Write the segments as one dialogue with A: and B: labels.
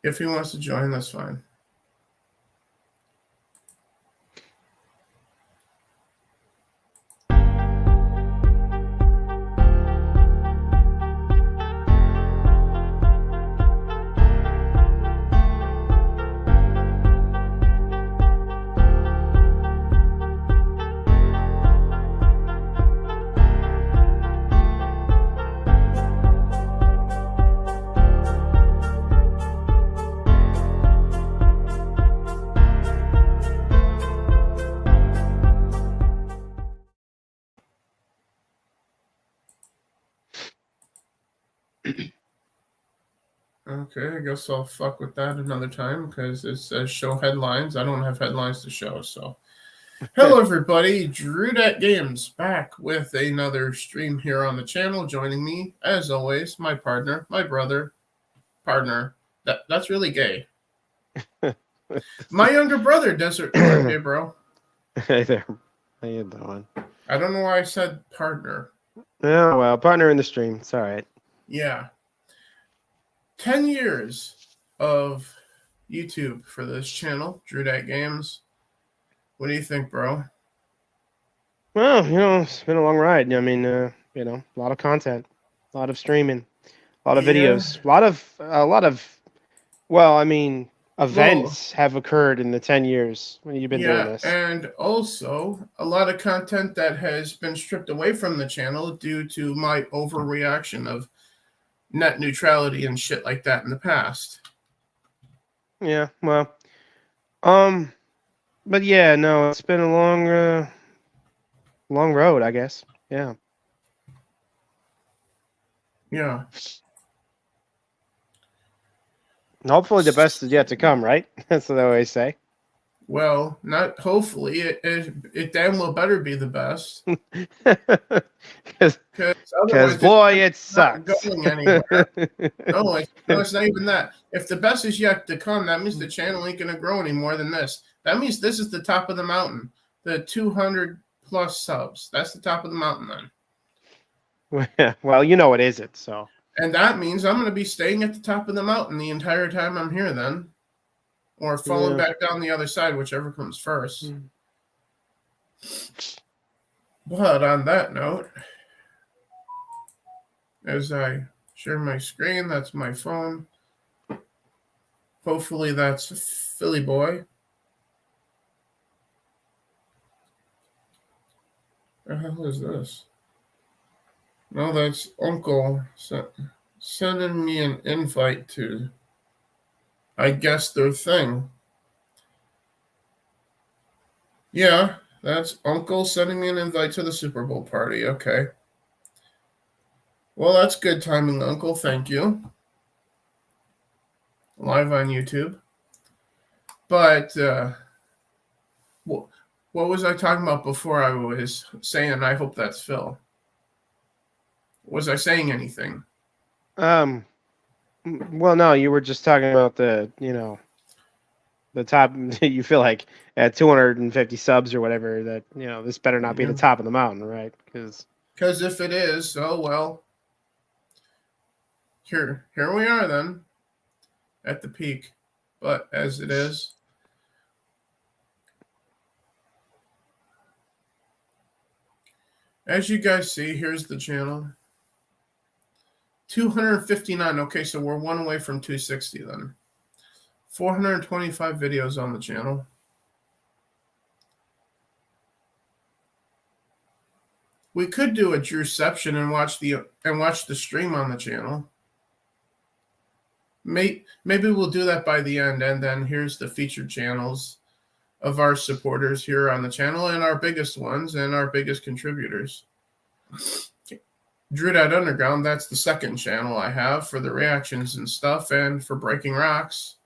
A: If he wants to join, that's fine. Okay, I guess I'll fuck with that another time because it says show headlines. I don't have headlines to show, so. Hello, everybody. Drewdat Games back with another stream here on the channel. Joining me, as always, my partner, my brother, partner. That's really gay. My younger brother, Desert Lord. Hey, bro.
B: Hey there. How you doing?
A: I don't know why I said partner.
B: Oh, well, partner in the stream. It's all right.
A: Yeah. 10 years of YouTube for this channel, Drewdat Games. What do you think, bro?
B: Well, it's been a long ride. I mean, a lot of content, a lot of streaming, a lot of videos, a lot of, well, I mean, events have occurred in the 10 years when you've been doing this.
A: And also a lot of content that has been stripped away from the channel due to my overreaction of net neutrality and shit like that in the past.
B: Yeah, well, but yeah, no, it's been a long road, I guess. Yeah.
A: Yeah.
B: Hopefully the best is yet to come, right? That's what they always say.
A: Well, not hopefully. It damn well better be the best.
B: Because boy, it sucks.
A: Not going anywhere. No, it's not even that. If the best is yet to come, that means the channel ain't going to grow any more than this. That means this is the top of the mountain. The 200 plus subs. That's the top of the mountain
B: then. Well, it isn't, so.
A: And that means I'm going to be staying at the top of the mountain the entire time I'm here then. Or falling back down the other side, whichever comes first. But on that note, as I share my screen, that's my phone. Hopefully that's Philly Boy. What the hell is this? No, that's Uncle sending me an invite to, I guess, their thing. Yeah, that's Uncle sending me an invite to the Super Bowl party. Okay. Well, that's good timing, Uncle. Thank you. Live on YouTube. But what was I talking about before I was saying I hope that's Phil? Was I saying anything?
B: Well, no, you were just talking about the top. You feel like at 250 subs or whatever that this better not be the top of the mountain, right? Because
A: if it is, oh well. Here we are then, at the peak. But as it is, as you guys see, here's the channel. 259. Okay, so we're one away from 260 then. 425 videos on the channel. We could do a Drewception and watch the stream on the channel. Maybe we'll do that by the end, and then here's the featured channels of our supporters here on the channel and our biggest ones and our biggest contributors. Drewdat Underground, that's the second channel I have for the reactions and stuff and for Breaking Rocks.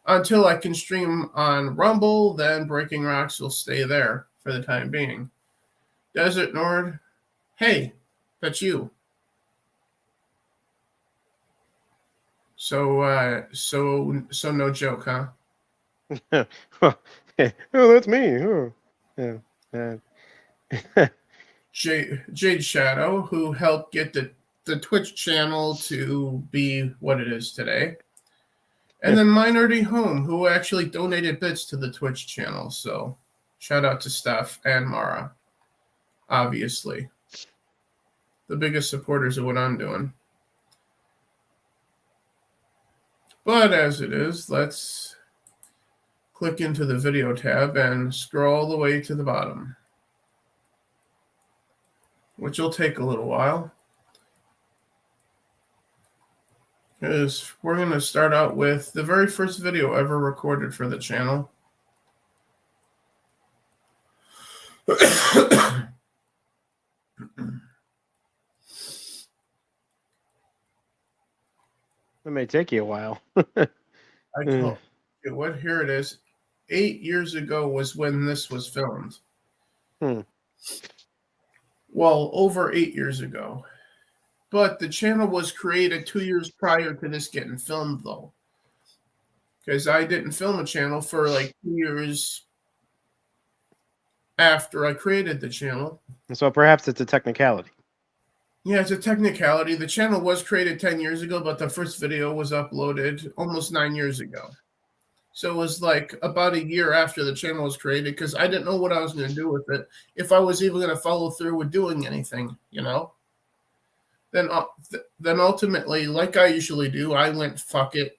A: Until I can stream on Rumble, then Breaking Rocks will stay there for the time being. Desert Nord, hey, that's you. So no joke, huh?
B: Oh, that's me. Oh. Yeah.
A: Jade Shadow, who helped get the Twitch channel to be what it is today. And then Minority Home, who actually donated bits to the Twitch channel. So shout out to Steph and Mara, obviously. The biggest supporters of what I'm doing. But as it is, let's click into the video tab and scroll all the way to the bottom, which will take a little while. Because we're going to start out with the very first video ever recorded for the channel.
B: It may take you a while.
A: I told you what, here it is. 8 years ago was when this was filmed. Well, over 8 years ago. But the channel was created 2 years prior to this getting filmed, though. Because I didn't film a channel for like 2 years after I created the channel.
B: So perhaps it's a technicality.
A: Yeah, it's a technicality. The channel was created 10 years ago, but the first video was uploaded almost 9 years ago. So it was like about a year after the channel was created, because I didn't know what I was going to do with it, if I was even going to follow through with doing anything, you know? Then ultimately, like I usually do, I went, fuck it.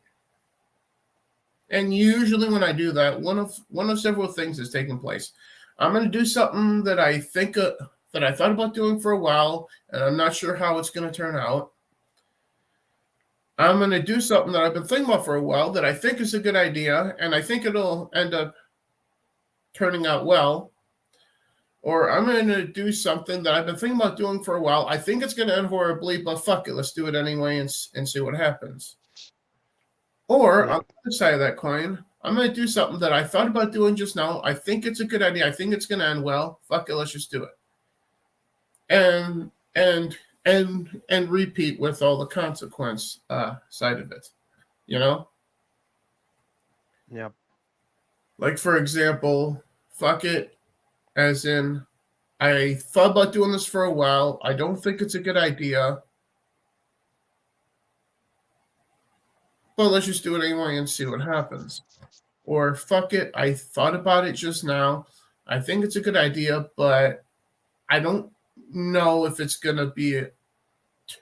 A: And usually when I do that, one of several things is taking place. I'm going to do something that I think that I thought about doing for a while, and I'm not sure how it's going to turn out. I'm going to do something that I've been thinking about for a while that I think is a good idea, and I think it'll end up turning out well. Or I'm going to do something that I've been thinking about doing for a while. I think it's going to end horribly, but fuck it. Let's do it anyway and see what happens. Or on the other side of that coin, I'm going to do something that I thought about doing just now. I think it's a good idea. I think it's going to end well. Fuck it. Let's just do it. And repeat with all the consequence side of it, you know?
B: Yep.
A: Like, for example, fuck it. As in, I thought about doing this for a while. I don't think it's a good idea. But let's just do it anyway and see what happens. Or fuck it, I thought about it just now. I think it's a good idea, but I don't know if it's going to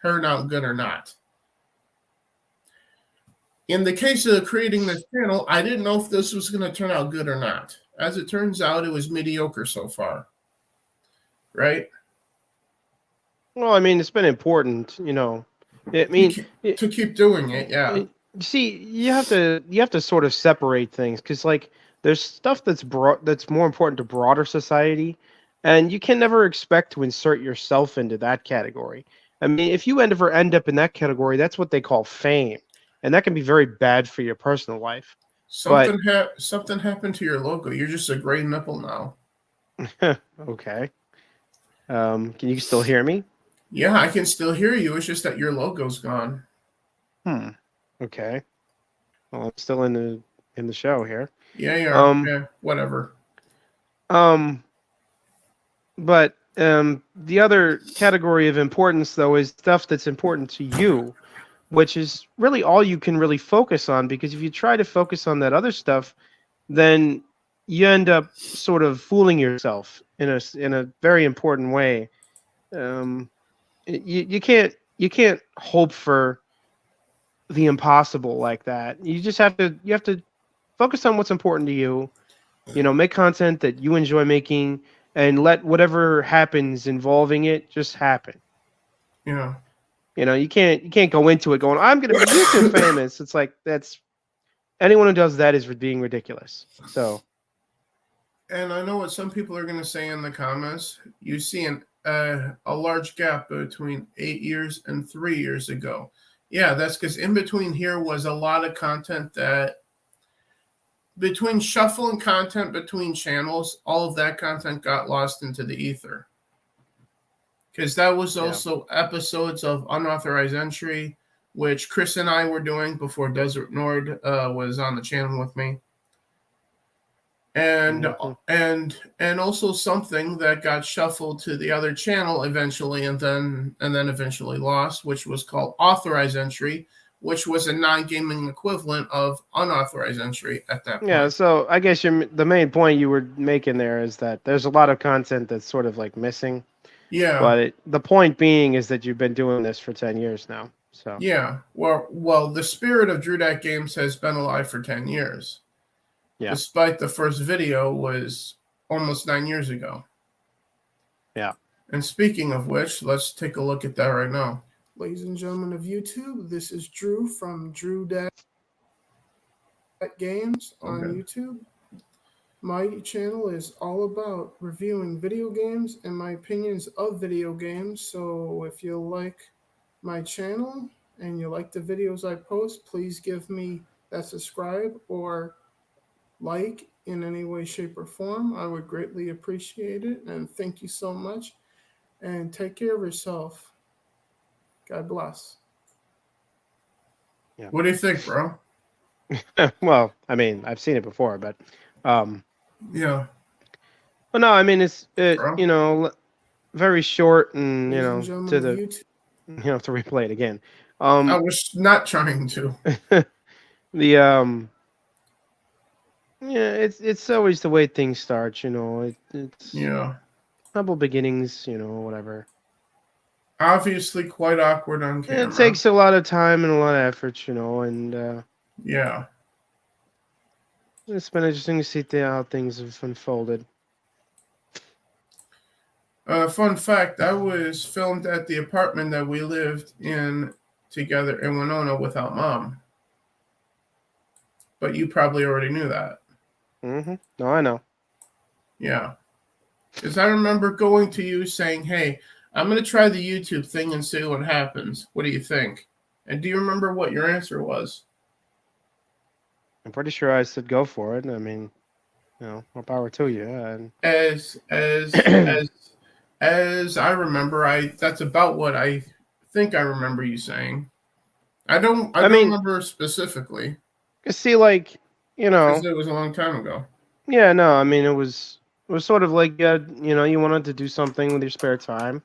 A: turn out good or not. In the case of creating this channel, I didn't know if this was going to turn out good or not. As it turns out, it was mediocre so far. Right?
B: Well, I mean, it's been important, you know. I mean,
A: to keep doing it, yeah.
B: See, you have to sort of separate things, because like there's stuff that's more important to broader society, and you can never expect to insert yourself into that category. I mean, if you ever end up in that category, that's what they call fame, and that can be very bad for your personal life.
A: Something happened to your logo. You're just a gray nipple now.
B: Okay. Can you still hear me?
A: Yeah, I can still hear you. It's just that your logo's gone.
B: Okay. Well, I'm still in the show here.
A: Yeah, yeah, whatever.
B: But the other category of importance, though, is stuff that's important to you, which is really all you can really focus on, because if you try to focus on that other stuff, then you end up sort of fooling yourself in a very important way. You can't hope for the impossible like that. You just have to focus on what's important to you. You know, make content that you enjoy making, and let whatever happens involving it just happen.
A: Yeah.
B: You know, you can't go into it going, I'm going to be YouTube famous. It's like, that's anyone who does that is being ridiculous. So.
A: And I know what some people are going to say in the comments. You see a large gap between 8 years and 3 years ago. Yeah, that's because in between here was a lot of content that, between shuffling content between channels, all of that content got lost into the ether. Because that was also episodes of Unauthorized Entry, which Chris and I were doing before Desert Nord was on the channel with me. And also something that got shuffled to the other channel eventually, and then eventually lost, which was called Authorized Entry, which was a non-gaming equivalent of unauthorized entry at that point.
B: Yeah, so I guess the main point you were making there is that there's a lot of content that's sort of like missing.
A: Yeah.
B: But the point being is that you've been doing this for 10 years now. So
A: yeah, well, the spirit of Drew Dat Games has been alive for 10 years.
B: Yeah.
A: Despite the first video was almost 9 years ago.
B: Yeah.
A: And speaking of which, let's take a look at that right now. Ladies and gentlemen of YouTube, this is Drew from Drew Dat Games on YouTube. My channel is all about reviewing video games and my opinions of video games. So if you like my channel and you like the videos I post, please give me that subscribe or like in any way, shape, or form. I would greatly appreciate it. And thank you so much. And take care of yourself. God bless.
B: Yeah.
A: What do you think, bro?
B: Well, I mean, I've seen it before, but
A: yeah.
B: Well, no, I mean it's very short and to replay it again.
A: I was not trying to.
B: It's always the way things start, it's humble beginnings, whatever.
A: Obviously quite awkward on camera.
B: It takes a lot of time and a lot of effort, and
A: yeah.
B: It's been interesting to see how things have unfolded.
A: Fun fact, I was filmed at the apartment that we lived in together in Winona without Mom. But you probably already knew that.
B: Mm-hmm. No, I know.
A: Yeah. Because I remember going to you saying, hey, I'm going to try the YouTube thing and see what happens. What do you think? And do you remember what your answer was?
B: I'm pretty sure I said go for it. I mean, more power to you. And
A: as I remember, that's about what I think I remember you saying. I don't remember specifically.
B: See, like,
A: because it was a long time ago.
B: Yeah, no, I mean, it was sort of like you wanted to do something with your spare time.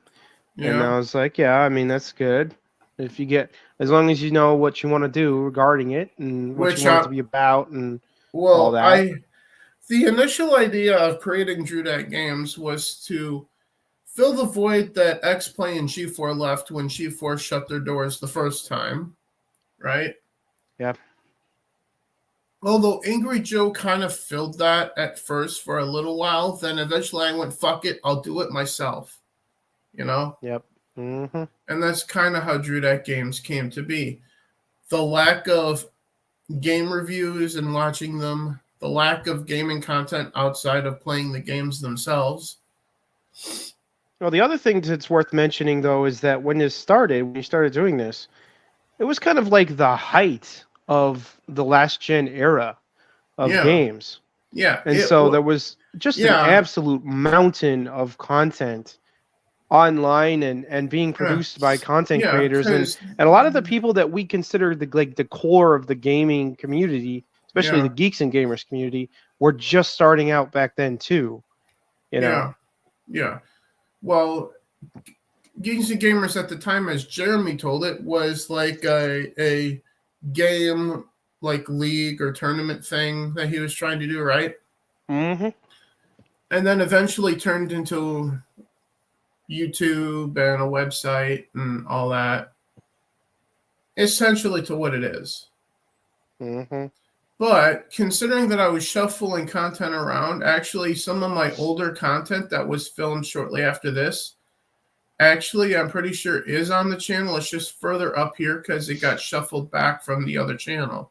B: Yeah. And I was like, yeah, I mean, that's good. If you get, as long as you know what you want to do regarding it and what you want it to be about and all that.
A: The initial idea of creating Drew Dat Games was to fill the void that X-Play and G4 left when G4 shut their doors the first time, right?
B: Yeah.
A: Although Angry Joe kind of filled that at first for a little while, then eventually I went, fuck it, I'll do it myself.
B: Yep. Mm-hmm.
A: And that's kind of how Drew Dat Games came to be. The lack of game reviews and watching them, the lack of gaming content outside of playing the games themselves.
B: Well, the other thing that's worth mentioning, though, is that when you started doing this, it was kind of like the height of the last gen era of games.
A: Yeah.
B: And there was just an absolute mountain of content online and being produced by content creators and a lot of the people that we consider the core of the gaming community, especially the geeks and gamers community, were just starting out back then too.
A: Yeah. Well, Geeks and Gamers at the time, as Jeremy told it, was like a game like league or tournament thing that he was trying to do, right?
B: Mm-hmm.
A: And then eventually turned into YouTube and a website and all that, essentially to what it is.
B: Mm-hmm.
A: But considering that I was shuffling content around, actually some of my older content that was filmed shortly after this, actually I'm pretty sure is on the channel. It's just further up here because it got shuffled back from the other channel.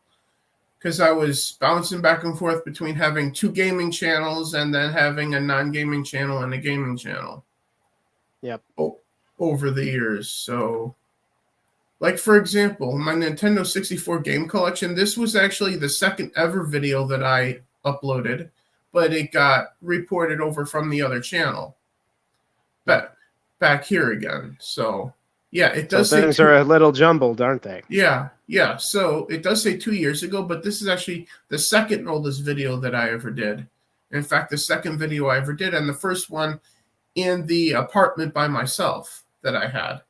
A: Because I was bouncing back and forth between having 2 gaming channels and then having a non-gaming channel and a gaming channel.
B: Yep.
A: Over the years. So, like, for example, my Nintendo 64 game collection, this was actually the second ever video that I uploaded, but it got reported over from the other channel. Back here again. So, yeah, it does say
B: things are a little jumbled, aren't they?
A: Yeah. So, it does say 2 years ago, but this is actually the second oldest video that I ever did. In fact, the second video I ever did, and the first one in the apartment by myself that I had.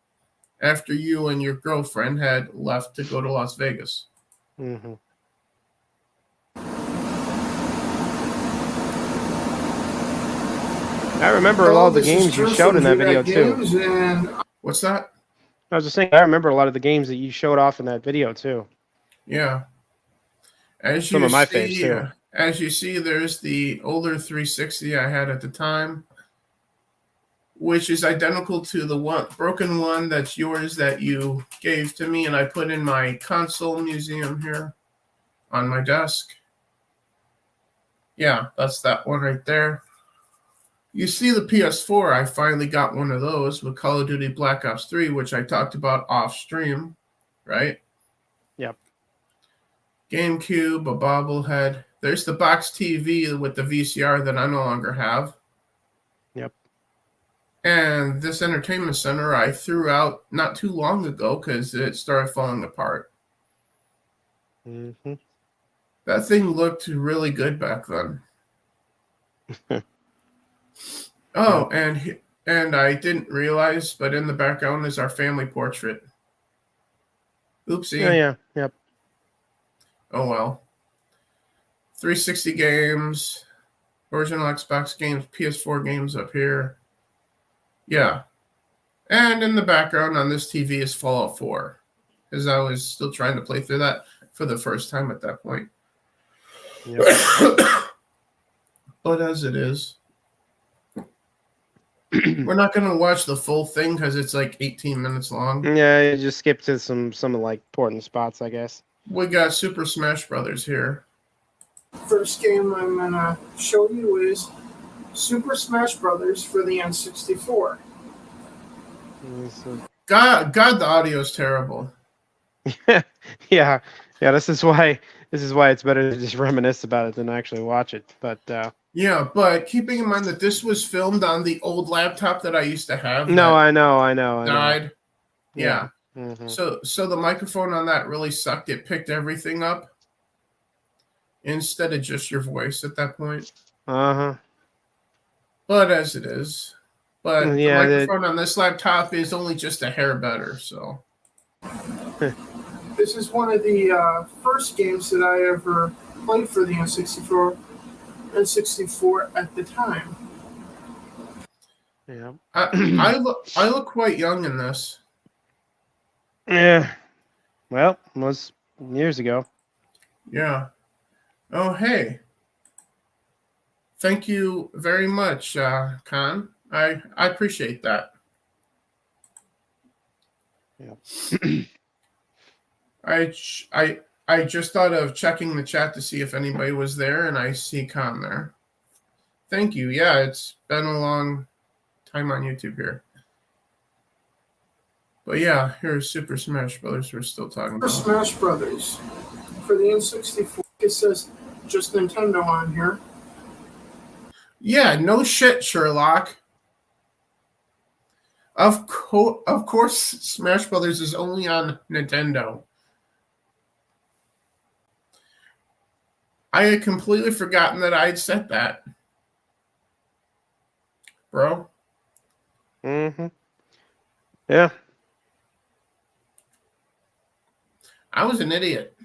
A: after you and your girlfriend had left to go to Las Vegas.
B: Mm-hmm. I remember a lot of the games you showed in that video too.
A: What's that?
B: I was just saying, I remember a lot of the games that you showed off in that video too.
A: Yeah.
B: Some of my faves too.
A: As you see, there's the older 360 I had at the time, which is identical to the broken one that's yours that you gave to me, and I put in my console museum here on my desk. Yeah, that's that one right there. You see the PS4, I finally got one of those with Call of Duty Black Ops 3, which I talked about off stream, right?
B: Yep.
A: GameCube, a bobblehead. There's the box TV with the VCR that I no longer have.
B: Yep.
A: And this entertainment center I threw out not too long ago because it started falling apart.
B: Mm-hmm.
A: That thing looked really good back then. Oh, and I didn't realize, but in the background is our family portrait. Oopsie.
B: Yeah. Yep.
A: Oh well. 360 games, original Xbox games, PS4 games up here. Yeah. And in the background on this TV is Fallout 4, because I was still trying to play through that for the first time at that point. Yep. But as it is, we're not going to watch the full thing because it's like 18 minutes long.
B: Yeah, you just skip to some of like important spots, I guess.
A: We got Super Smash Brothers here.
C: First game I'm going to show you is Super Smash Brothers for the N64.
A: God, the audio is terrible.
B: yeah. This is why it's better to just reminisce about it than actually watch it. But
A: yeah, but keeping in mind that this was filmed on the old laptop that I used to have.
B: No, I know.
A: Died. Yeah.
B: Mm-hmm.
A: So the microphone on that really sucked. It picked everything up instead of just your voice at that point.
B: Uh-huh.
A: But as it is. But
B: yeah,
A: the microphone on this laptop is only just a hair better, so.
C: This is one of the first games that I ever played for the N64 at the time.
B: Yeah.
A: I look quite young in this.
B: Yeah. Well, it was years ago.
A: Yeah. Oh, hey. Thank you very much, Khan. I appreciate that.
B: Yeah.
A: I just thought of checking the chat to see if anybody was there, and I see Khan there. Thank you. Yeah, it's been a long time on YouTube here. But yeah, here's Super Smash Brothers we're still talking about.
C: Super Smash Brothers for the N64. It says just Nintendo on here.
A: Yeah, no shit, Sherlock. Of course, Smash Brothers is only on Nintendo. I had completely forgotten that I had said that. Bro.
B: Mm-hmm. Yeah.
C: I was an idiot.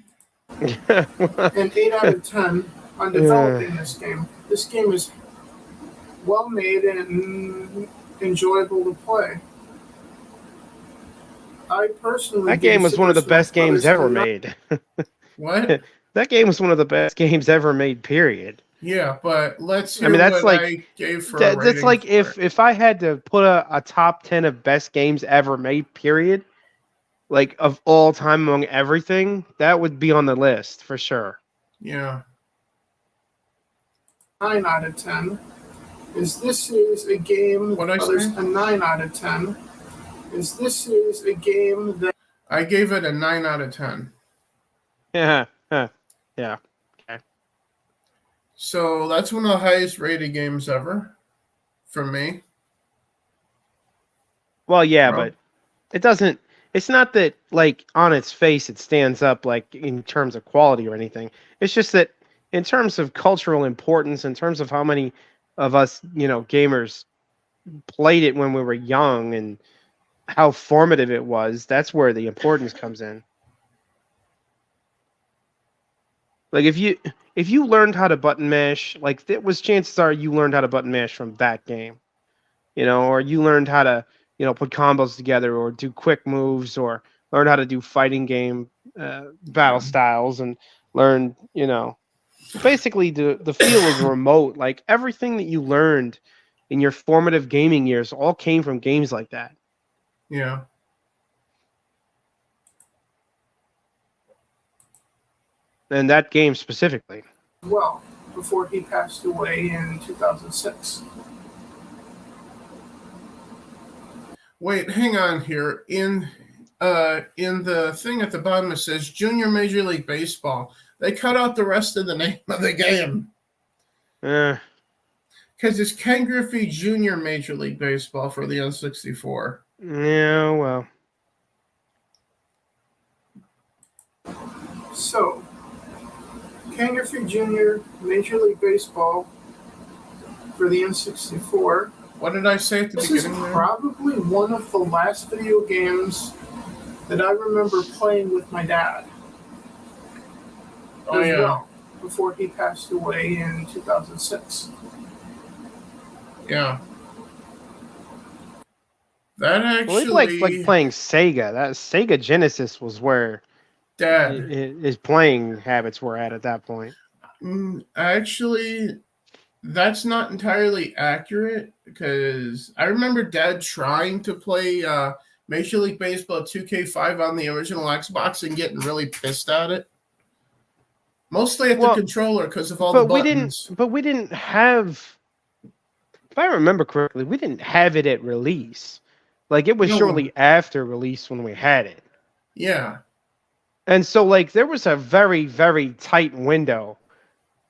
C: An 8 out of 10 on developing this game. This game is well made and enjoyable to play. I personally
B: that game was one of the best games ever made.
A: What?
B: That game was one of the best games ever made, period.
A: Yeah, but let's hear
B: that's
A: what
B: like,
A: I gave for
B: that's like if I had to put a top 10 of best games ever made, period, like of all time among everything, that would be on the list for sure.
A: Yeah.
C: 9 out of 10. This is a game
A: what I say?
C: A 9 out of 10. This is a game that
A: I gave it a 9 out of 10.
B: Yeah. Yeah. Okay.
A: So that's one of the highest rated games ever for me.
B: Well, yeah, but it doesn't. It's not that like on its face it stands up like in terms of quality or anything. It's just that in terms of cultural importance, in terms of how many of us, gamers played it when we were young and how formative it was, that's where the importance comes in. Like if you learned how to button mash, like it was chances are you learned how to button mash from that game, or you learned how to, put combos together or do quick moves or learn how to do fighting game battle styles and learn, basically the feel of the remote, like everything that you learned in your formative gaming years all came from games like that.
A: Yeah.
B: And that game specifically.
C: Well, before he passed away in 2006.
A: Wait, hang on here. In the thing at the bottom it says Junior Major League Baseball. They cut out the rest of the name of the game. Because it's Ken Griffey Jr. Major League Baseball for the N64.
B: Yeah, well.
C: So, Ken Griffey Jr. Major League Baseball for the N64.
A: What did I say at the beginning?
C: This is probably one of the last video games that I remember playing with my dad.
A: Oh, yeah.
C: Well, before he passed away in 2006.
A: Yeah. That actually...
B: Well, like playing Sega. That Sega Genesis was where
A: Dad
B: his playing habits were at that point.
A: Actually, that's not entirely accurate because I remember Dad trying to play Major League Baseball 2K5 on the original Xbox and getting really pissed at it. Mostly at the controller because of all the buttons.
B: We didn't have... If I remember correctly, we didn't have it at release. Like, it was shortly after release when we had it.
A: Yeah.
B: And so, like, there was a very, very tight window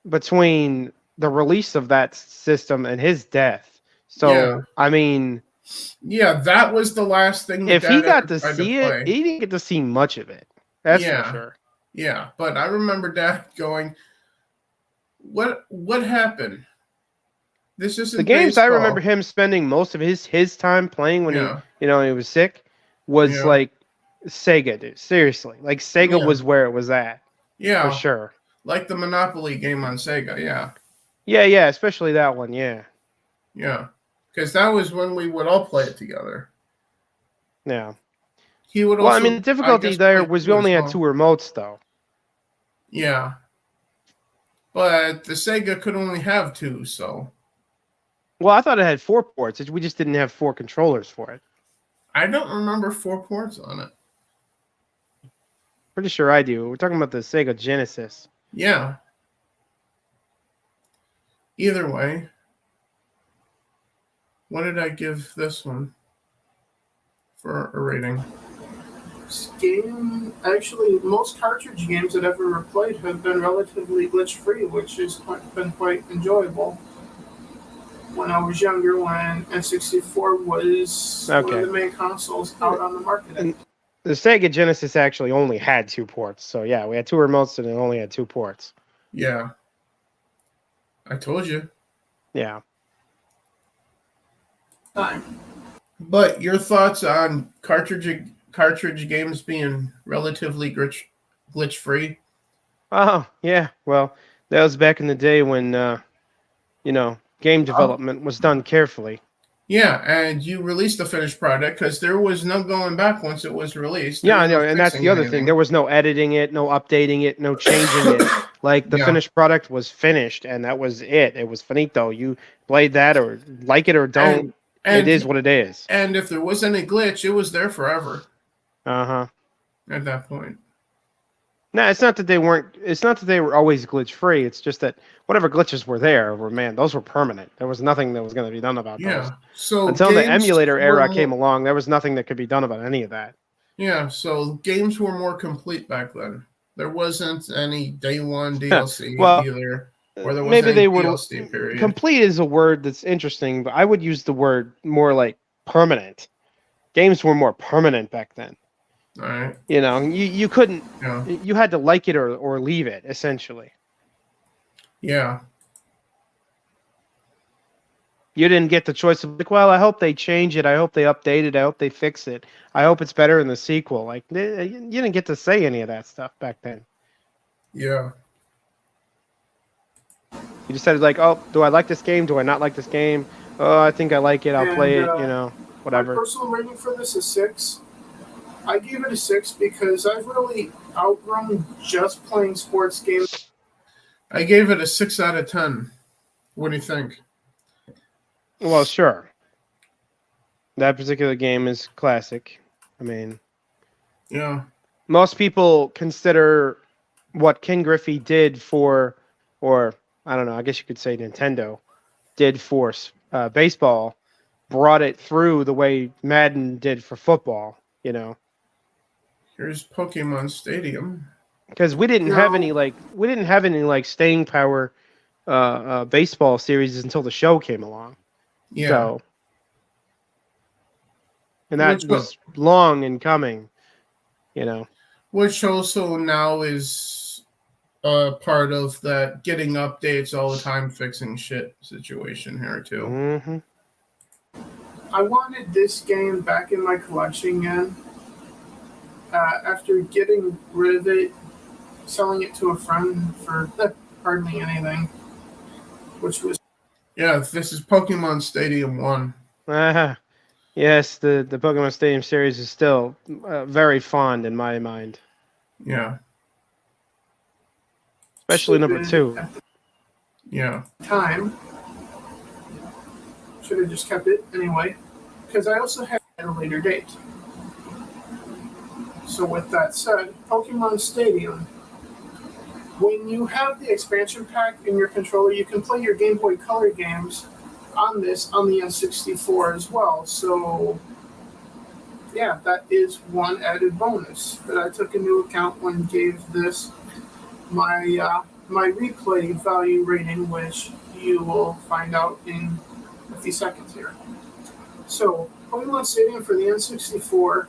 B: between the release of that system and his death. So, I mean...
A: Yeah, that was the last thing
B: if he got to see it, he didn't get to see much of it. That's for sure.
A: Yeah, but I remember Dad going, what happened? This isn't
B: the games
A: baseball.
B: I remember him spending most of his time playing when he was sick was like Sega, dude. Seriously. Like Sega was where it was at.
A: Yeah.
B: For sure.
A: Like the Monopoly game on Sega, yeah.
B: Yeah, especially that one, yeah.
A: Yeah. Because that was when we would all play it together.
B: Yeah.
A: He would also,
B: I mean, the difficulty there was we only had 2 remotes, though.
A: Yeah. But the Sega could only have 2, so...
B: Well, I thought it had 4 ports. We just didn't have 4 controllers for it.
A: I don't remember 4 ports on it.
B: Pretty sure I do. We're talking about the Sega Genesis.
A: Yeah. Either way. What did I give this one for a rating?
C: This game, actually, most cartridge games that I've ever played have been relatively glitch-free, which has been quite enjoyable. When I was younger, when N64 was one of the main consoles out on the market.
B: And the Sega Genesis actually only had 2 ports. So, yeah, we had 2 remotes and it only had 2 ports.
A: Yeah. I told you.
B: Yeah.
A: But your thoughts on cartridge games being relatively glitch-free?
B: Oh, yeah. Well, that was back in the day when, game development was done carefully.
A: Yeah, and you released the finished product because there was no going back once it was released.
B: Yeah, I know, and that's the other thing. There was no editing it, no updating it, no changing it. Like, the finished product was finished, and that was it. It was finito. You played that or like it or don't. And it is what it is.
A: And if there was any glitch, it was there forever.
B: Uh-huh.
A: At that point.
B: No, it's not that they were always glitch free. It's just that whatever glitches were there those were permanent. There was nothing that was going to be done about those.
A: So
B: until the emulator era came along, there was nothing that could be done about any of that.
A: Yeah, so games were more complete back then. There wasn't any day one DLC either. Or there was
B: maybe they were
A: DLC period.
B: Complete is a word that's interesting, but I would use the word more like permanent. Games were more permanent back then.
A: All right.
B: You couldn't. Yeah. You had to like it or leave it, essentially.
A: Yeah.
B: You didn't get the choice of like, well, I hope they change it. I hope they update it. I hope they fix it. I hope it's better in the sequel. Like, you didn't get to say any of that stuff back then.
A: Yeah.
B: You just said like, oh, do I like this game? Do I not like this game? Oh, I think I like it. I'll play it. Whatever.
C: My personal rating for this is 6. I gave it a 6 because I've really outgrown just playing sports games.
A: I gave it a 6 out of 10. What do you think?
B: Well, sure. That particular game is classic. I mean,
A: yeah.
B: Most people consider what Ken Griffey did for, or I don't know, I guess you could say Nintendo did for baseball, brought it through the way Madden did for football,
A: Here's Pokemon Stadium.
B: Because we didn't have any staying power baseball series until the show came along.
A: Yeah.
B: So, and that was long in coming,
A: Which also now is part of that getting updates all the time, fixing shit situation here too.
B: Mm-hmm.
C: I wanted this game back in my collection again. After getting rid of it, selling it to a friend for hardly anything, which was...
A: Yeah, this is Pokemon Stadium 1.
B: Yes, the Pokemon Stadium series is still very fond in my mind.
A: Yeah.
B: Especially number 2.
A: Yeah.
C: Time. Should have just kept it anyway, because I also had it at a later date. So with that said, Pokemon Stadium. When you have the expansion pack in your controller, you can play your Game Boy Color games on the N64 as well. So, yeah, that is one added bonus that I took into account when gave this my replay value rating, which you will find out in a few seconds here. So, Pokemon Stadium for the N64.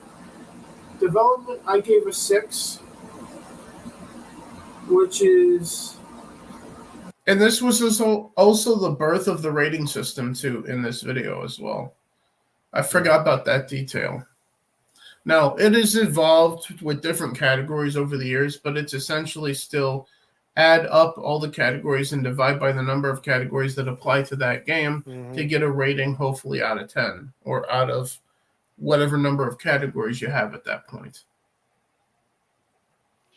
C: Development, I gave a 6, which is...
A: And this was also the birth of the rating system, too, in this video as well. I forgot about that detail. Now, it has evolved with different categories over the years, but it's essentially still add up all the categories and divide by the number of categories that apply to that game to get a rating, hopefully, out of 10 or out of whatever number of categories you have at that point.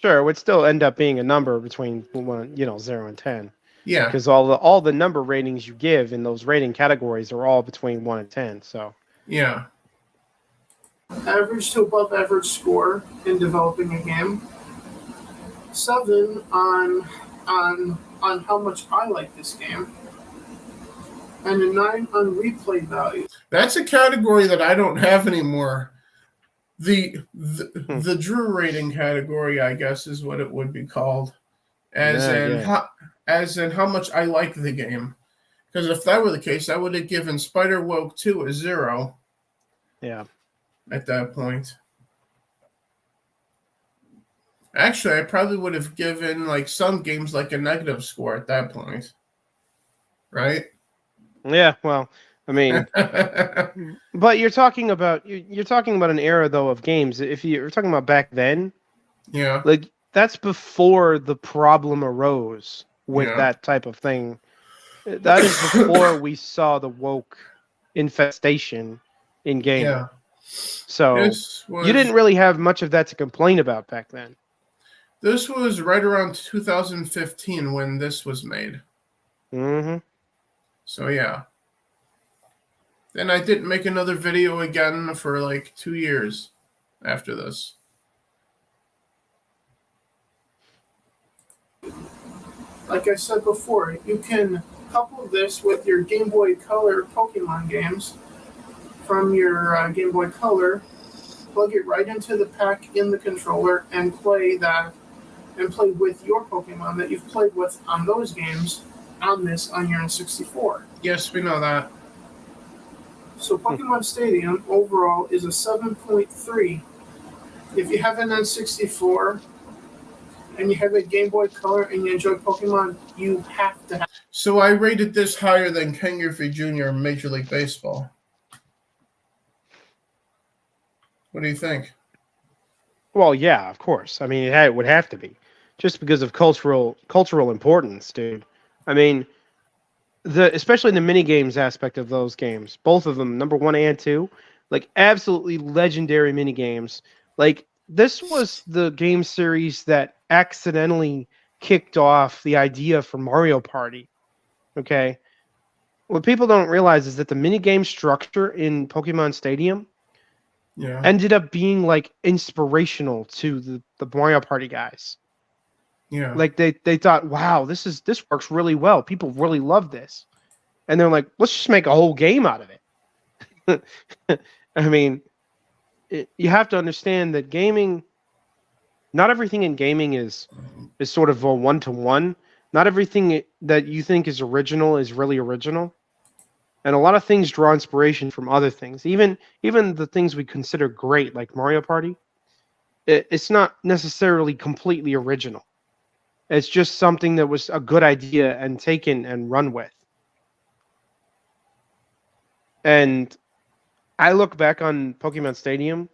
B: Sure, it would still end up being a number between 0 and 10.
A: Yeah.
B: Because all the number ratings you give in those rating categories are all between 1 and 10. So.
A: Yeah.
C: Average to above average score in developing a game. 7 on how much I like this game. And a 9 on replay value.
A: That's a category that I don't have anymore. The Drew rating category, I guess, is what it would be called, as in how much I like the game. Because if that were the case, I would have given Spider-Woke 2 a 0.
B: Yeah.
A: At that point. Actually, I probably would have given some games a negative score at that point. Right?
B: Yeah, well, I mean, but you're talking about an era though of games. If you're talking about back then,
A: yeah,
B: that's before the problem arose with that type of thing. That is before we saw the woke infestation in gaming.
A: Yeah.
B: So you didn't really have much of that to complain about back then.
A: This was right around 2015 when this was made.
B: Mm-hmm.
A: So yeah. Then I didn't make another video again for 2 years after this.
C: Like I said before, you can couple this with your Game Boy Color Pokemon games from your Game Boy Color, plug it right into the pack in the controller, and play with your Pokemon that you've played with on those games on your N64.
A: Yes, we know that.
C: So Pokemon Stadium overall is a 7.3. If you have an N64 and you have a Game Boy Color and you enjoy Pokemon, you have to have.
A: So I rated this higher than Ken Griffey Jr. in Major League Baseball. What do you think?
B: Well, yeah, of course. I mean, it would have to be, just because of cultural importance, dude. I mean, especially the mini games aspect of those games, both of them, number 1 and 2, like absolutely legendary mini games. Like this was the game series that accidentally kicked off the idea for Mario Party. Okay, what people don't realize is that the mini game structure in Pokemon Stadium ended up being like inspirational to the Mario Party guys.
A: Yeah.
B: Like they thought, wow, this works really well. People really love this. And they're like, let's just make a whole game out of it. I mean, you have to understand that gaming, not everything in gaming is sort of a one-to-one. Not everything that you think is original is really original. And a lot of things draw inspiration from other things. Even the things we consider great, like Mario Party, it's not necessarily completely original. It's just something that was a good idea and taken and run with. And I look back on Pokemon Stadium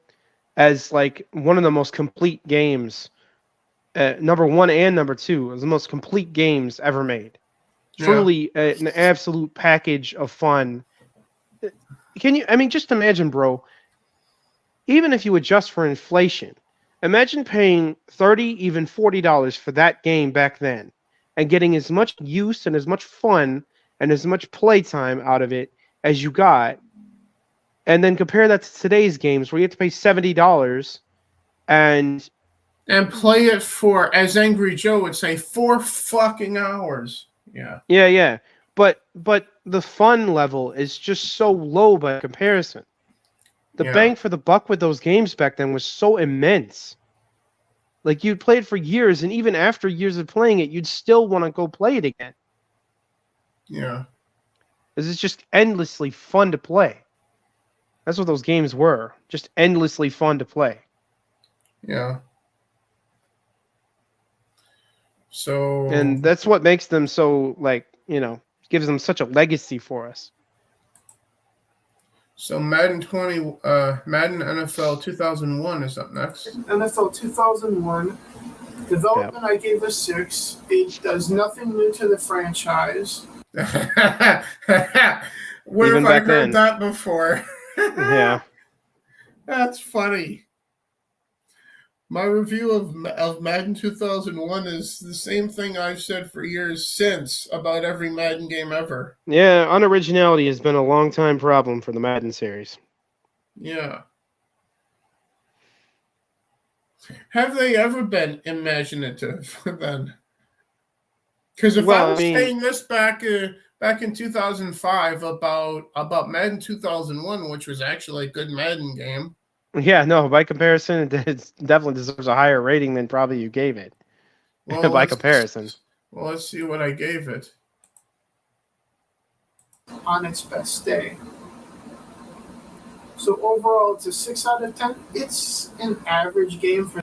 B: as like one of the most complete games. Number 1 and number 2 is the most complete games ever made. Truly an absolute package of fun. Just imagine, bro, even if you adjust for inflation, imagine paying $30, even $40 for that game back then and getting as much use and as much fun and as much playtime out of it as you got. And then compare that to today's games where you have to pay $70 and
A: play it for, as Angry Joe would say, 4 fucking hours. Yeah.
B: Yeah. But the fun level is just so low by comparison. The bang for the buck with those games back then was so immense. Like you'd play it for years, and even after years of playing it, you'd still want to go play it again.
A: Yeah.
B: Because it's just endlessly fun to play. That's what those games were. Just endlessly fun to play.
A: Yeah. So.
B: And that's what makes them so, gives them such a legacy for us.
A: So Madden NFL 2001 is up next.
C: NFL 2001. Development, I gave a 6. It does nothing new to the franchise.
A: Where have I heard that before?
B: Yeah.
A: That's funny. My review of Madden 2001 is the same thing I've said for years since about every Madden game ever.
B: Yeah, unoriginality has been a long-time problem for the Madden series.
A: Yeah. Have they ever been imaginative then? Because if I was saying this back in 2005 about Madden 2001, which was actually a good Madden game.
B: Yeah, no, by comparison, it definitely deserves a higher rating than probably you gave it.
A: Well,
B: by comparison.
A: Well, let's see what I gave it.
C: On its best day. So overall, it's a 6 out of 10. It's an average game for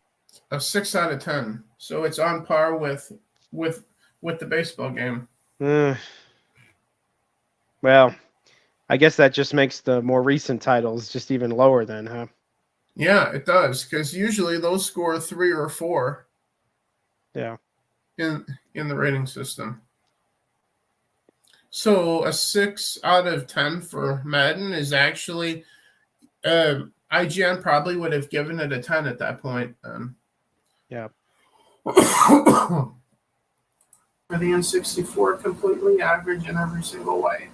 A: a 6 out of 10. So it's on par with the baseball game.
B: Well, I guess that just makes the more recent titles just even lower then, huh?
A: Yeah, it does, because usually those score 3 or 4.
B: Yeah.
A: In the rating system. So a 6 out of 10 for Madden is actually IGN probably would have given it a 10 at that point.
B: Yeah.
C: For the N64, completely average in every single way.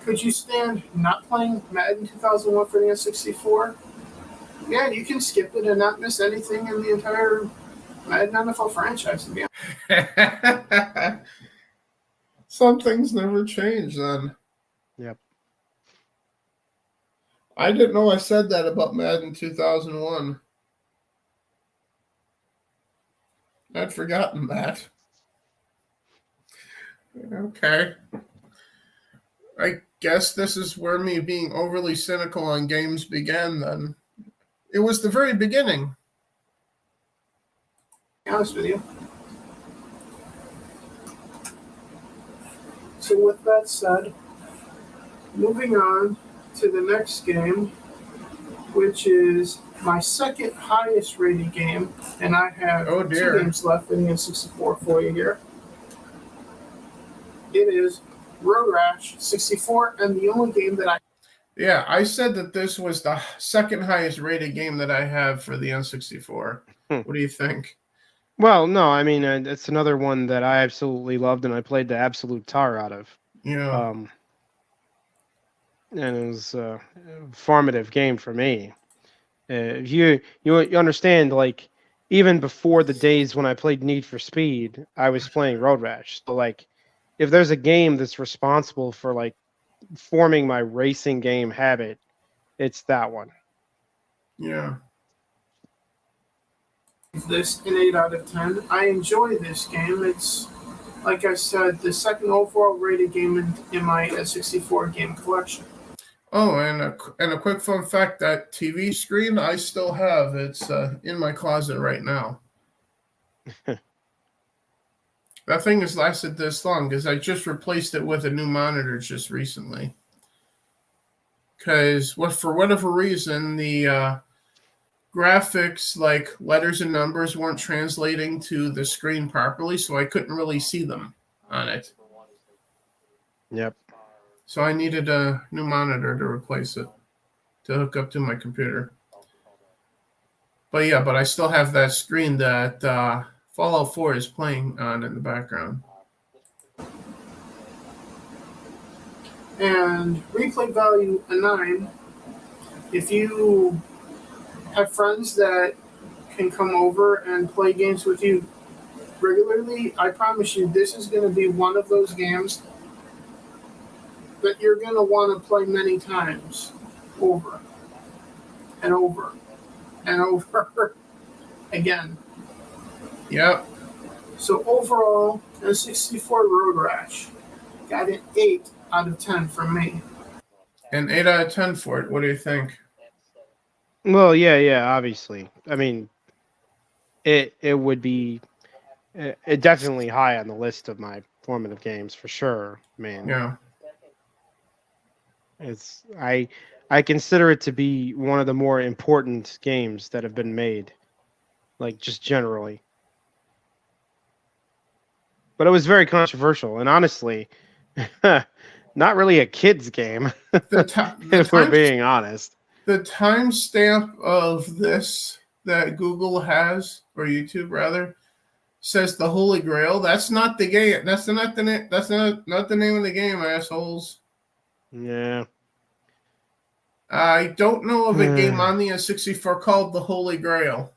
C: Could you stand not playing Madden 2001 for the N64? Yeah, you can skip it and not miss anything in the entire Madden NFL franchise.
A: Some things never change then.
B: Yep.
A: I didn't know I said that about Madden 2001. I'd forgotten that. Okay. I guess this is where me being overly cynical on games began then. It was the very beginning.
C: honest with you. So with that said, moving on to the next game, which is my second highest rated game, and I have
A: Oh,
C: 2
A: dear.
C: games left in the N64 for you here. It is Road Rash 64, and the only game that
A: Yeah, I said that this was the second highest rated game that I have for the N64. What do you think?
B: Well, no, I mean it's another one that I absolutely loved and I played the absolute tar out of.
A: Yeah.
B: And it was a formative game for me. You understand, like, even before the days when I played Need for Speed, I was playing Road Rash. So like, if there's a game that's responsible for like forming my racing game habit, it's that one.
A: Yeah.
C: this an 8 out of 10. I enjoy this game. It's, like I said, the second overall rated game in my N64 game collection.
A: Oh, and a quick fun fact: that TV screen I still have. It's in my closet right now. That thing has lasted this long because I just replaced it with a new monitor just recently. Because for whatever reason, the graphics, like letters and numbers, weren't translating to the screen properly, so I couldn't really see them on it.
B: Yep.
A: So I needed a new monitor to replace it, to hook up to my computer. But yeah, I still have that screen that Fallout 4 is playing on in the background.
C: And replay value a 9. If you have friends that can come over and play games with you regularly, I promise you this is going to be one of those games that you're going to want to play many times over and over and over again.
A: Yep.
C: So overall, N64 Road Rash got an 8 out of 10 from me.
A: An 8 out of 10 for it. What do you think?
B: Well, yeah, obviously. I mean, it would be definitely high on the list of my formative games for sure, man.
A: Yeah.
B: It's I consider it to be one of the more important games that have been made, like just generally. But it was very controversial, and honestly, not really a kid's game. If we're being honest.
A: The timestamp of this that Google has, or YouTube rather, says the Holy Grail. That's not the game. That's not the name. That's not the name of the game, assholes.
B: Yeah.
A: I don't know of a game on the N64 called the Holy Grail.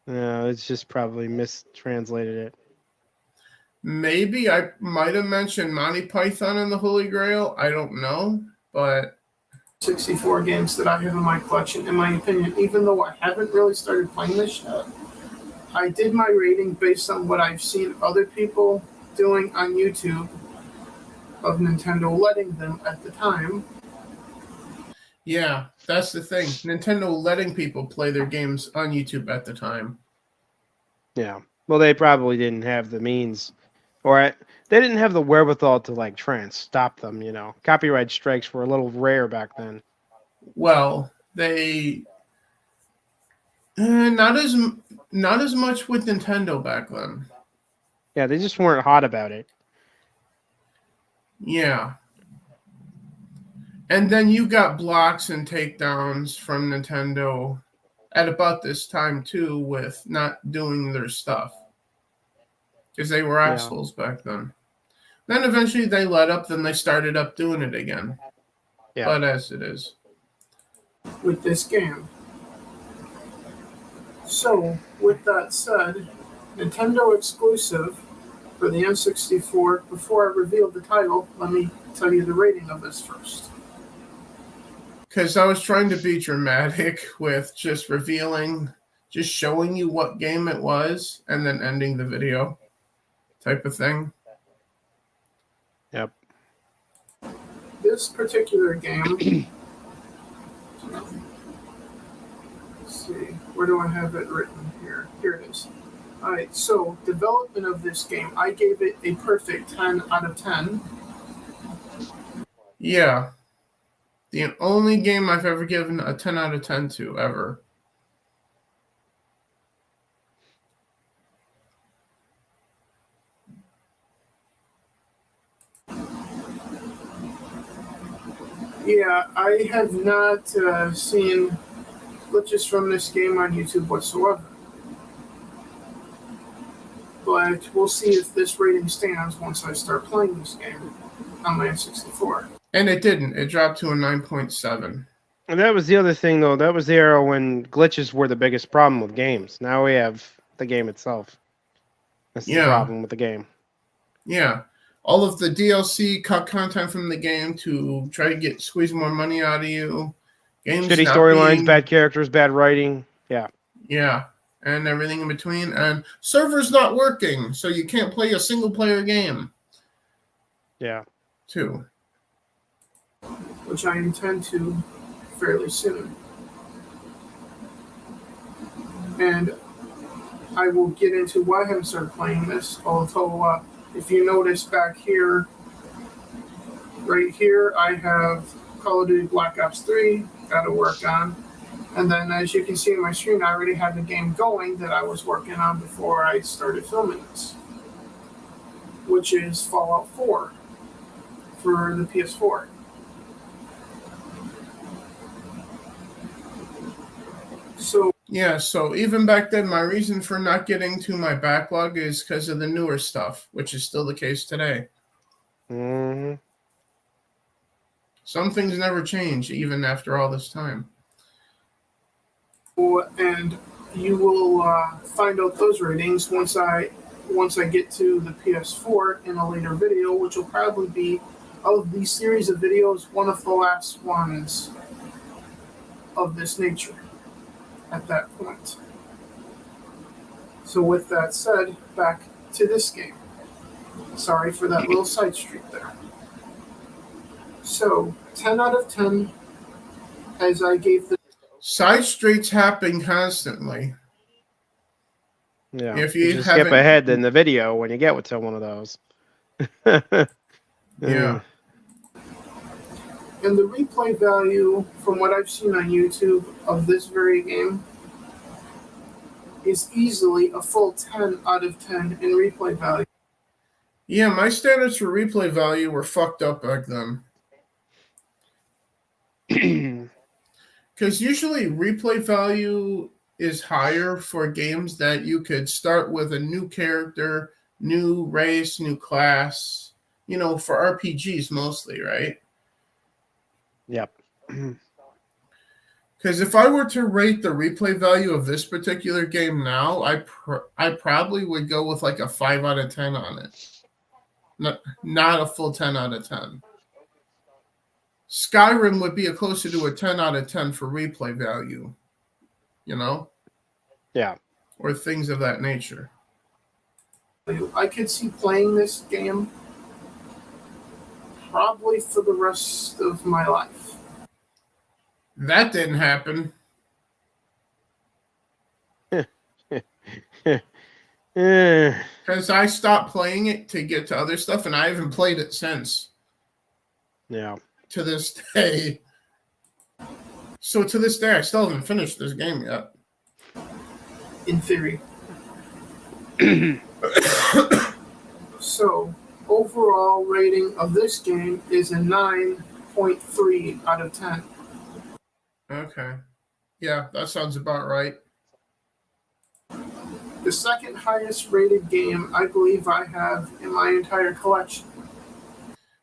B: No, it's just probably mistranslated it.
A: Maybe I might have mentioned Monty Python and the Holy Grail. I don't know, but
C: 64 games that I have in my collection, in my opinion, even though I haven't really started playing this yet, I did my rating based on what I've seen other people doing on YouTube of Nintendo letting them at the time.
A: yeah, that's the thing. Nintendo letting people play their games on YouTube at the time.
B: Yeah. Well, they probably didn't have the means, or they didn't have the wherewithal to like try and stop them. You know, copyright strikes were a little rare back then.
A: Well, they not as much with Nintendo back then.
B: Yeah, they just weren't hot about it.
A: Yeah. And then you got blocks and takedowns from Nintendo at about this time too, with not doing their stuff because they were assholes back then. Then eventually they let up. Then they started up doing it again. Yeah. But as it is
C: with this game. So, with that said, Nintendo exclusive for the N64. Before I reveal the title, let me tell you the rating of this first.
A: Because I was trying to be dramatic with just showing you what game it was and then ending the video type of thing.
B: Yep.
C: This particular game Let's see. Where do I have it written here? Here it is. All right. So development of this game, I gave it a perfect 10 out of 10.
A: Yeah. The only game I've ever given a 10 out of 10 to, ever.
C: Yeah, I have not seen glitches from this game on YouTube whatsoever. But we'll see if this rating stands once I start playing this game on my N64.
A: And it didn't. It dropped to a 9.7.
B: And that was the other thing, though. That was the era when glitches were the biggest problem with games. Now we have the game itself. That's the problem with the game.
A: Yeah. All of the DLC cut content from the game to try to squeeze more money out of you.
B: Games shitty storylines, bad characters, bad writing. Yeah.
A: Yeah. And everything in between. And server's not working, so you can't play a single-player game.
B: Yeah.
A: Too.
C: Which I intend to fairly soon. And I will get into why I haven't started playing this, although if you notice back here, right here, I have Call of Duty Black Ops 3, got to work on. And then as you can see on my screen, I already have the game going that I was working on before I started filming this, which is Fallout 4 for the PS4.
A: So even back then, my reason for not getting to my backlog is because of the newer stuff, which is still the case today.
B: Mm-hmm.
A: Some things never change, even after all this time.
C: And you will find out those ratings once I get to the PS4 in a later video, which will probably be, of these series of videos, one of the last ones of this nature at that point. So with that said, back to this game. Sorry for that little side street there. So 10 out of 10, as I gave the
A: side streets happen constantly.
B: Yeah.
A: If you
B: just skip ahead in the video when you get to one of those.
A: Yeah.
C: And the replay value, from what I've seen on YouTube of this very game, is easily a full 10 out of 10 in replay value.
A: Yeah, my standards for replay value were fucked up back then. Because usually replay value is higher for games that you could start with a new character, new race, new class, for RPGs mostly, right?
B: Yep.
A: Because if I were to rate the replay value of this particular game now, I probably would go with like a 5 out of 10 on it. Not a full 10 out of 10. Skyrim would be closer to a 10 out of 10 for replay value.
B: Yeah.
A: Or things of that nature.
C: I could see playing this game probably for the rest of my life.
A: That didn't happen. Because I stopped playing it to get to other stuff, and I haven't played it since.
B: Yeah.
A: To this day. So to this day, I still haven't finished this game yet.
C: In theory. So, overall rating of this game is a 9.3 out of 10.
A: Okay. Yeah, that sounds about right.
C: The second highest rated game I believe I have in my entire collection.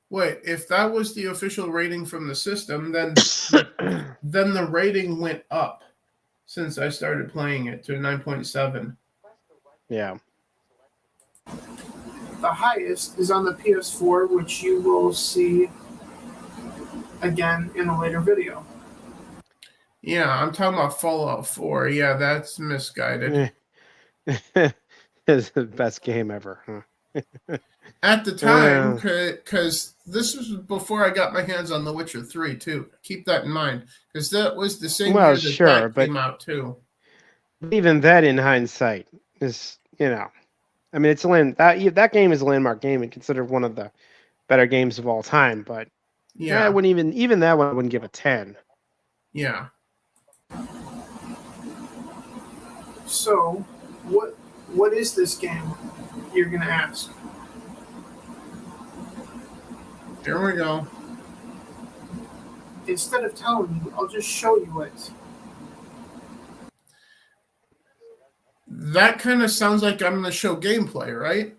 A: Wait, if that was the official rating from the system, then the rating went up since I started playing it to 9.7.
B: Yeah.
C: The highest is on the PS4, which you will see again in a later video.
A: Yeah, I'm talking about Fallout 4. Yeah, that's misguided.
B: It's the best game ever, huh?
A: At the time, because this was before I got my hands on The Witcher 3, too. Keep that in mind, because that was the same year that
B: sure, but
A: came out, too.
B: even that, in hindsight, is, you know, I mean, that game is a landmark game and considered one of the better games of all time. But
A: Yeah,
B: I wouldn't even that one I wouldn't give a 10.
A: Yeah.
C: So, what is this game? You're gonna ask.
A: Here we go.
C: Instead of telling you, I'll just show you it.
A: That kind of sounds like I'm going to show gameplay, right?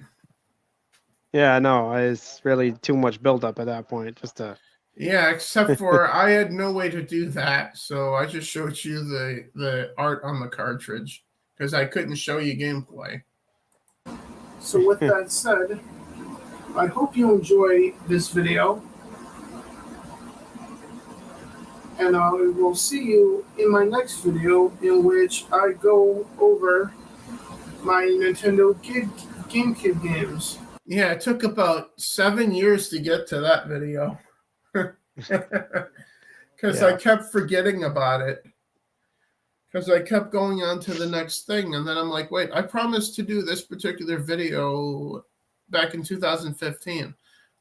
B: Yeah, no, it's really too much buildup at that point. Just to
A: Yeah, except for I had no way to do that, so I just showed you the art on the cartridge because I couldn't show you gameplay.
C: So with that said, I hope you enjoy this video, and I will see you in my next video in which I go over my Nintendo GameCube games.
A: Yeah, it took about 7 years to get to that video. Because I kept forgetting about it. Because I kept going on to the next thing. And then I'm like, wait, I promised to do this particular video back in 2015.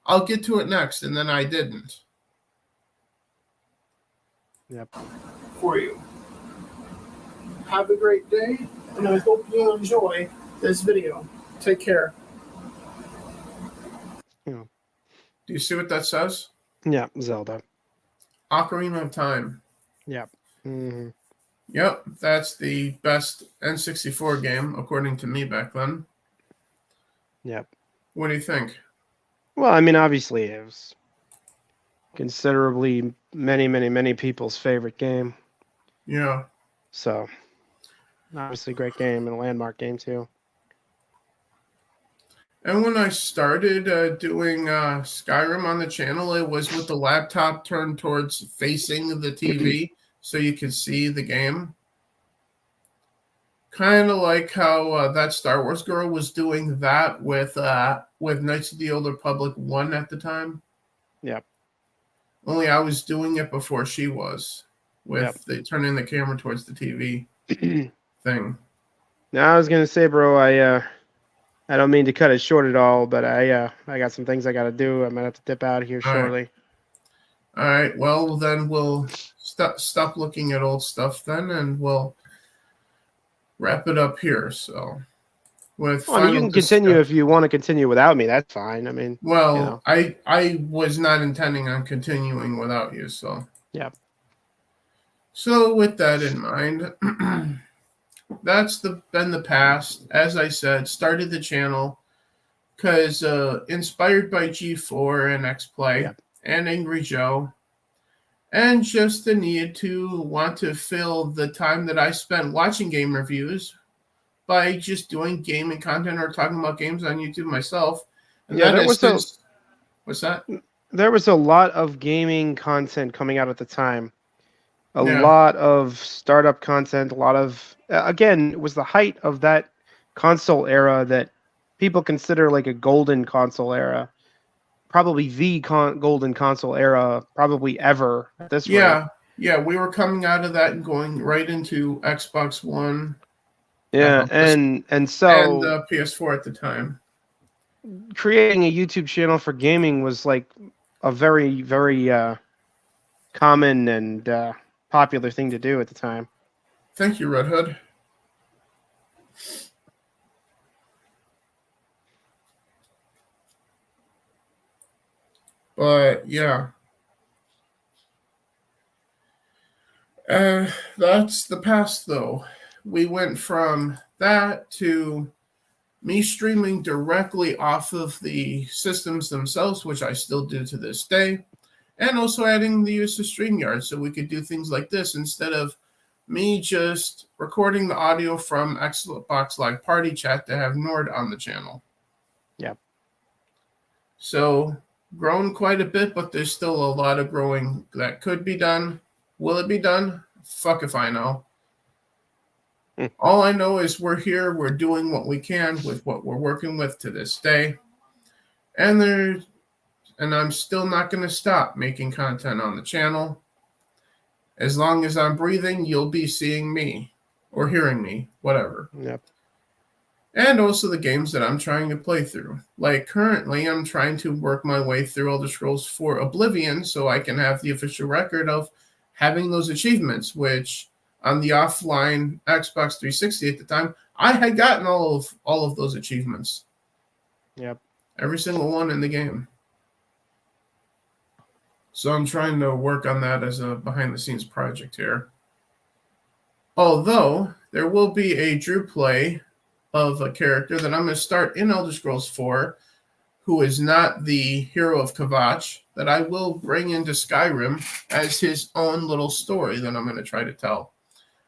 A: I'll get to it next. And then I didn't.
B: Yep.
C: For you. Have a great day. And I hope you enjoy this video. Take care.
B: Yeah.
A: Do you see what that says?
B: Yeah, Zelda.
A: Ocarina of Time.
B: Yep. Mm-hmm.
A: Yep, that's the best N64 game, according to me back then.
B: Yep.
A: What do you think?
B: Well, I mean, obviously, it was considerably many people's favorite game.
A: Yeah.
B: So, obviously, great game and a landmark game, too.
A: And when I started doing Skyrim on the channel, it was with the laptop turned towards facing the TV so you could see the game. Kind of like how that Star Wars girl was doing that with Knights of the Old Republic 1 at the time.
B: Yep.
A: Only I was doing it before she was, with turning the camera towards the TV thing.
B: Now, I was going to say, bro, I don't mean to cut it short at all, but I got some things I got to do. I'm going to have to dip out of here shortly.
A: All right. Well, then we'll stop looking at old stuff then, and we'll wrap it up here. So, you
B: can continue if you want to continue without me. That's fine. I mean,
A: well, I was not intending on continuing without you. So,
B: yeah. So
A: with that in mind, that's been the past. As I said, started the channel because inspired by G4 and X-Play and Angry Joe, and just the need to want to fill the time that I spent watching game reviews by just doing gaming content or talking about games on YouTube myself. And what's that?
B: There was a lot of gaming content coming out at the time. A lot of startup content, a lot of, again, it was the height of that console era that people consider like a golden console era. Probably the golden console era, probably ever at this rate.
A: Yeah, we were coming out of that and going right into Xbox One.
B: Yeah, and
A: PS4 at the time.
B: Creating a YouTube channel for gaming was like a very, very common and popular thing to do at the time.
A: Thank you, Red Hood. But yeah, that's the past though. We went from that to me streaming directly off of the systems themselves, which I still do to this day, and also adding the use of StreamYard so we could do things like this instead of me just recording the audio from Xbox Live Party Chat to have Nord on the channel.
B: Yep.
A: So grown quite a bit, but there's still a lot of growing that could be done. Will it be done? Fuck if I know. All I know is we're here, we're doing what we can with what we're working with to this day. And I'm still not going to stop making content on the channel. As long as I'm breathing, you'll be seeing me or hearing me, whatever.
B: Yep.
A: And also the games that I'm trying to play through. Like currently, I'm trying to work my way through Elder Scrolls 4 Oblivion so I can have the official record of having those achievements, which on the offline Xbox 360 at the time, I had gotten all of those achievements.
B: Yep.
A: Every single one in the game. So I'm trying to work on that as a behind-the-scenes project here. Although, there will be a Drew play of a character that I'm going to start in Elder Scrolls 4, who is not the hero of Kavach, that I will bring into Skyrim as his own little story that I'm going to try to tell.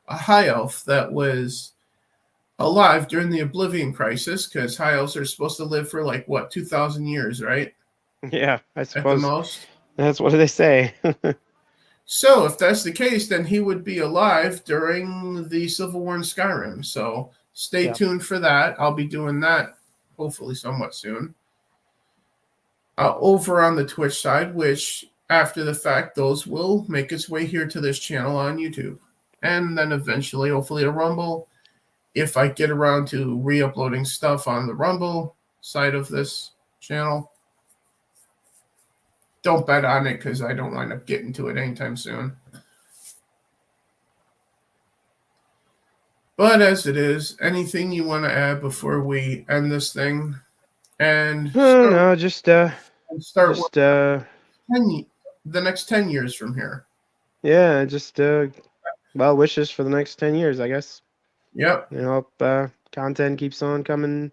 A: A high elf that was alive during the Oblivion Crisis, because high elves are supposed to live for 2,000 years, right?
B: Yeah, I
A: At the
B: suppose
A: most.
B: that's what they say.
A: So if that's the case, then he would be alive during the Civil War in Skyrim. So stay tuned for that. I'll be doing that hopefully somewhat soon. Over on the Twitch side, which after the fact, those will make its way here to this channel on YouTube. And then eventually, hopefully, to Rumble, if I get around to re-uploading stuff on the Rumble side of this channel. Don't bet on it because I don't wind up getting to it anytime soon. But as it is, anything you want to add before we end this thing? And
B: No, just
A: start
B: the
A: next 10 years from here.
B: Yeah, just well wishes for the next 10 years, I guess.
A: Yep.
B: Hope content keeps on coming,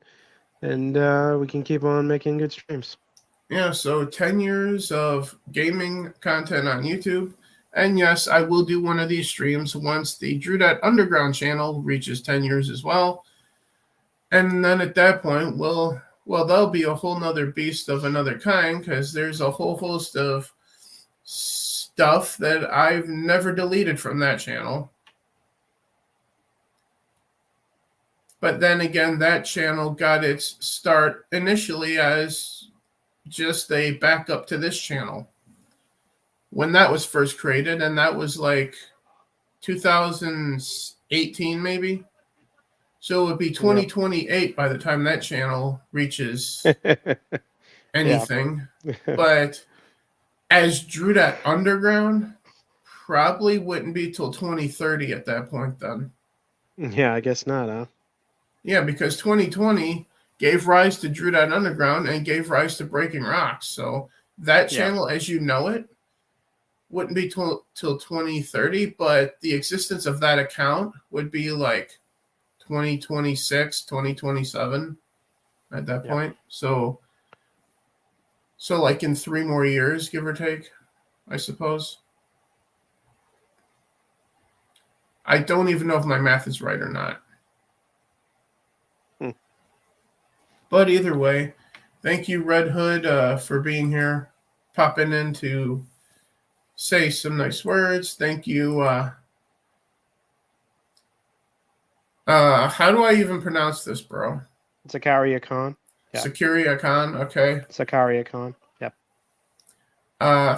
B: and we can keep on making good streams.
A: Yeah, so 10 years of gaming content on YouTube. And yes, I will do one of these streams once the Drew Underground channel reaches 10 years as well. And then at that point, that'll be a whole nother beast of another kind, because there's a whole host of stuff that I've never deleted from that channel. But then again, that channel got its start initially as just a backup to this channel when that was first created, and that was 2018 maybe. So it would be 2028 by the time that channel reaches anything. But as Drew Underground, probably wouldn't be till 2030 at that point then.
B: Yeah, I guess not, huh?
A: Yeah, because 2020 gave rise to Drew Underground and gave rise to Breaking Rocks. So that channel, as you know it, wouldn't be till 2030, but the existence of that account would be 2026, 2027 at that point. So in 3 more years, give or take, I suppose. I don't even know if my math is right or not. But either way, thank you, Red Hood, for being here, popping in to say some nice words. Thank you. How do I even pronounce this, bro?
B: Zakaria Khan.
A: Yeah. Zakaria Khan, okay.
B: Zakaria Khan, yep.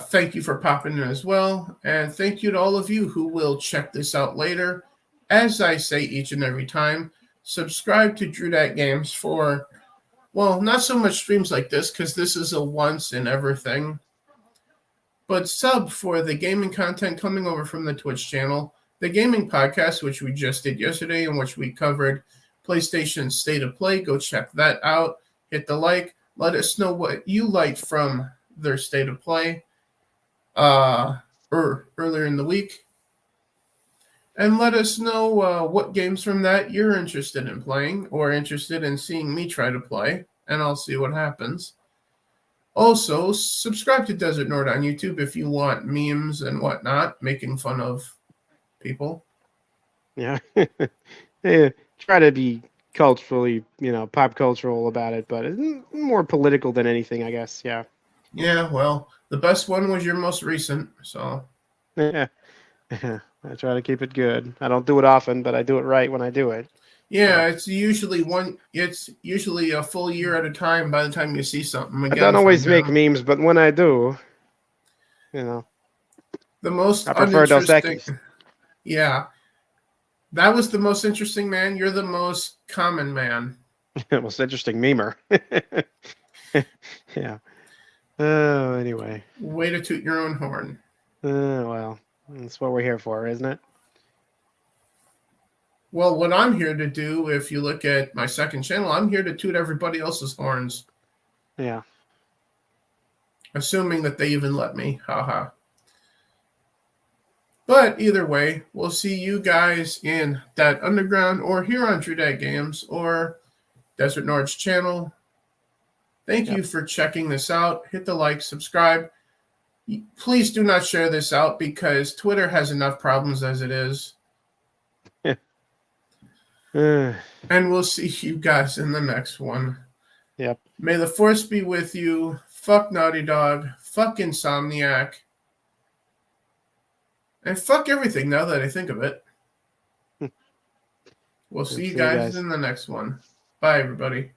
A: Thank you for popping in as well. And thank you to all of you who will check this out later. As I say each and every time, subscribe to Drew Games for... well, not so much streams like this, because this is a once and ever thing. But sub for the gaming content coming over from the Twitch channel, the gaming podcast, which we just did yesterday, in which we covered PlayStation State of Play. Go check that out. Hit the like. Let us know what you liked from their State of Play earlier in the week. And let us know what games from that you're interested in playing or interested in seeing me try to play, and I'll see what happens. Also, subscribe to Desert Nord on YouTube if you want memes and whatnot, making fun of people.
B: Yeah. Try to be culturally, pop cultural about it, but it's more political than anything, I guess. Yeah.
A: Yeah, well, the best one was your most recent, so.
B: Yeah. I try to keep it good. I don't do it often, but I do it right when I do it.
A: Yeah, it's usually a full year at a time by the time you see something.
B: I
A: Again,
B: don't always
A: from
B: make
A: him.
B: memes, but when I do,
A: The most
B: I prefer Dos
A: uninteresting.
B: Equis.
A: Yeah, that was the most interesting man. You're the most common man.
B: Most interesting memer. Yeah. Oh, anyway.
A: Way to toot your own horn.
B: Well, that's what we're here for, isn't it?
A: Well, what I'm here to do, if you look at my second channel, I'm here to toot everybody else's horns.
B: Yeah.
A: Assuming that they even let me. Haha. But either way, we'll see you guys in that underground or here on Drew Dad Games or Desert Nord's channel. Thank you for checking this out. Hit the like, subscribe. Please do not share this out because Twitter has enough problems as it is. And we'll see you guys in the next one.
B: Yep.
A: May the force be with you. Fuck Naughty Dog. Fuck Insomniac. And fuck everything now that I think of it. We'll see you guys in the next one. Bye, everybody.